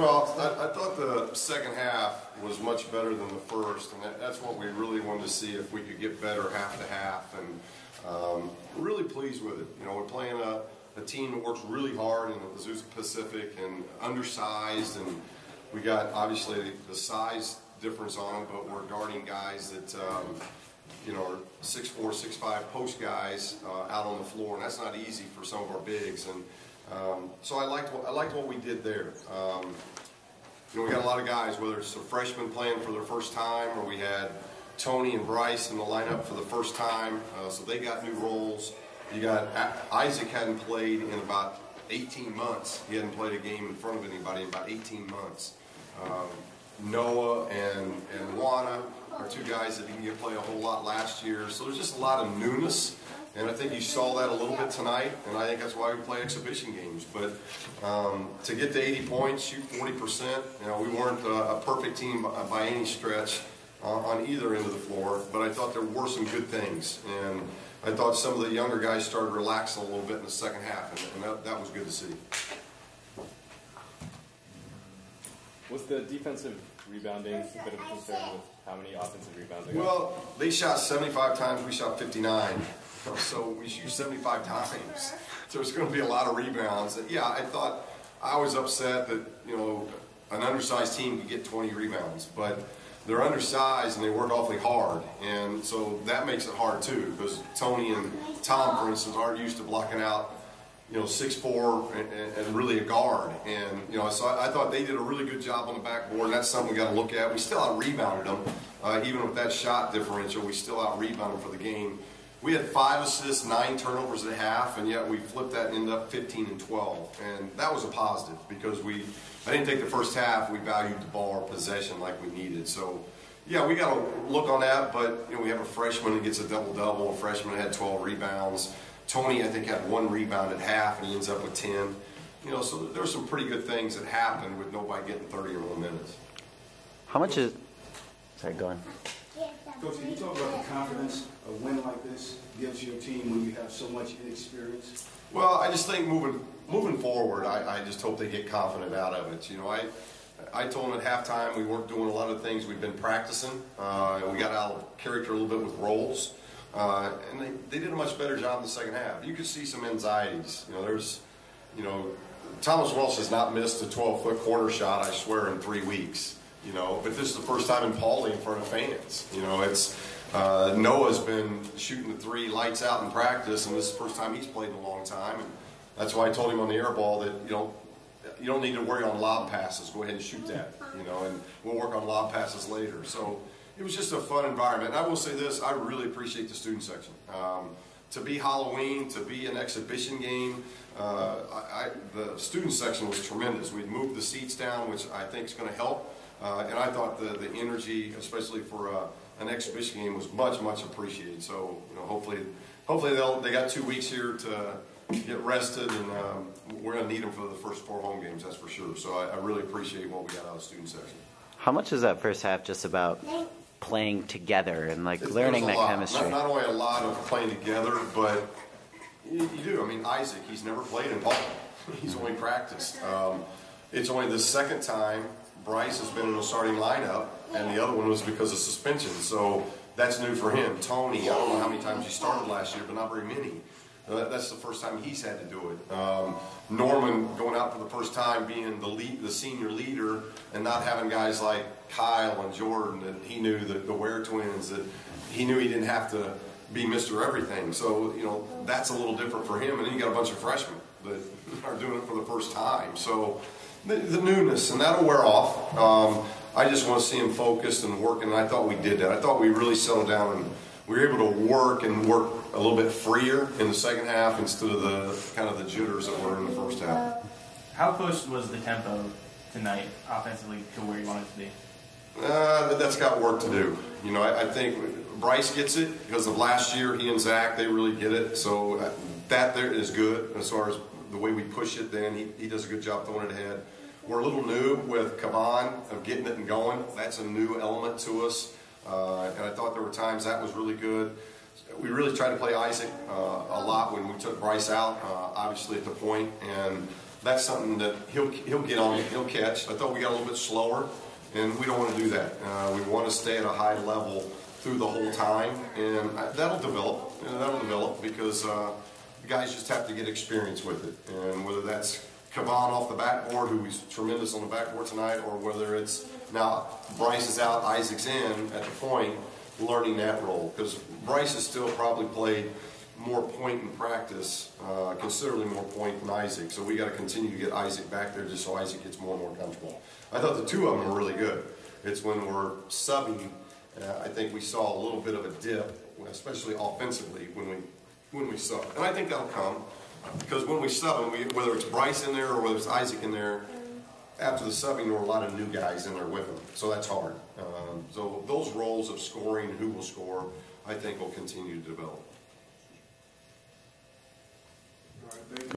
Well, I thought the second half was much better than the first, and that's what we really wanted to see, if we could get better half to half, and we're really pleased with it. You know, we're playing a team that works really hard in the Azusa Pacific and undersized, and we got obviously the size difference on them, but we're guarding guys that you know, are 6'4", 6'5" post guys out on the floor, and that's not easy for some of our bigs. And so I liked what we did there. You know, we got a lot of guys, whether it's a freshman playing for their first time, or we had Tony and Bryce in the lineup for the first time, so they got new roles. You got Isaac hadn't played in about 18 months. He hadn't played a game in front of anybody in about 18 months. Noah and Juana are two guys that didn't get to play a whole lot last year. So there's just a lot of newness, and I think you saw that a little bit tonight, and I think that's why we play exhibition games. But to get to 80 points, shoot 40%, you know, we weren't a perfect team by any stretch on either end of the floor, but I thought there were some good things, and I thought some of the younger guys started relaxing a little bit in the second half, and that was good to see. Was the defensive rebounding a bit of a concern with how many offensive rebounds they got? Well, they shot 75 times, we shot 59. So we shoot 75 times. So it's going to be a lot of rebounds. Yeah, I was upset that, you know, an undersized team could get 20 rebounds, but they're undersized and they work awfully hard. And so that makes it hard too, because Tony and Tom, for instance, aren't used to blocking out, you know, 6'4" and really a guard. And, you know, so I thought they did a really good job on the backboard, and that's something we got to look at. We still out-rebounded them. Even with that shot differential, we still out-rebounded them for the game. We had 5 assists, 9 turnovers at half, and yet we flipped that and ended up 15 and 12. And that was a positive, because I didn't take the first half. We valued the ball or possession like we needed. So, yeah, we got to look on that, but, you know, we have a freshman that gets a double-double, a freshman that had 12 rebounds. Tony, I think, had 1 rebound at half, and he ends up with 10. You know, so there were some pretty good things that happened with nobody getting 30 or more minutes. How much is... Sorry, go on. Coach, can you talk about the confidence a win like this gives your team when you have so much inexperience? Well, I just think moving forward, I just hope they get confident out of it. You know, I told them at halftime we weren't doing a lot of things we've been practicing. We got out of character a little bit with roles. And they did a much better job in the second half. You could see some anxieties. You know, Thomas Welsh has not missed a 12-foot corner shot, I swear, in 3 weeks. You know, but this is the first time in Pauley in front of fans. You know, it's Noah's been shooting the 3 lights out in practice, and this is the first time he's played in a long time. And that's why I told him on the air ball that you don't need to worry on lob passes. Go ahead and shoot that. You know, and we'll work on lob passes later. So it was just a fun environment. And I will say this: I really appreciate the student section. To be Halloween, to be an exhibition game, the student section was tremendous. We'd moved the seats down, which I think is going to help. And I thought the energy, especially for an exhibition game, was much, much appreciated. So, you know, hopefully they got 2 weeks here to get rested, and we're going to need them for the first 4 home games, that's for sure. So I really appreciate what we got out of the student section. How much is that first half just about playing together and learning that chemistry? Not only a lot of playing together, but you do. I mean, Isaac, he's never played in Paul. He's only practiced. It's only the second time Bryce has been in a starting lineup, and the other one was because of suspension. So that's new for him. Tony, I don't know how many times he started last year, but not very many. That's the first time he's had to do it. Norman going out for the first time, being the senior leader, and not having guys like Kyle and Jordan that he knew, the Ware twins, that he knew he didn't have to be Mr. Everything. So, you know, that's a little different for him. And then you got a bunch of freshmen that are doing it for the first time. So the newness, and that'll wear off. I just want to see him focused and working, and I thought we did that. I thought we really settled down, and we were able to work a little bit freer in the second half instead of the kind of the jitters that were in the first half. How close was the tempo tonight offensively to where you wanted it to be? That's got work to do. You know, I think Bryce gets it because of last year. He and Zach, they really get it. So that there is good as far as the way we push it. Then he does a good job throwing it ahead. We're a little new with Kavan of getting it and going. That's a new element to us. And I thought there were times that was really good. We really tried to play Isaac a lot when we took Bryce out, obviously at the point. And that's something that he'll get on, he'll catch. I thought we got a little bit slower, and we don't want to do that. We want to stay at a high level through the whole time, and that'll develop. That'll develop because guys just have to get experience with it, and whether that's Kavan off the backboard, who was tremendous on the backboard tonight, or whether it's now Bryce is out, Isaac's in at the point, learning that role, because Bryce has still probably played more point in practice, considerably more point than Isaac. So we got to continue to get Isaac back there just so Isaac gets more and more comfortable. I thought the two of them were really good. It's when we're subbing, I think we saw a little bit of a dip, especially offensively when we sub. And I think that'll come because when we sub, whether it's Bryce in there or whether it's Isaac in there, after the subbing, there were a lot of new guys in there with him. So that's hard. So those roles of scoring, who will score, I think will continue to develop. All right, thank you.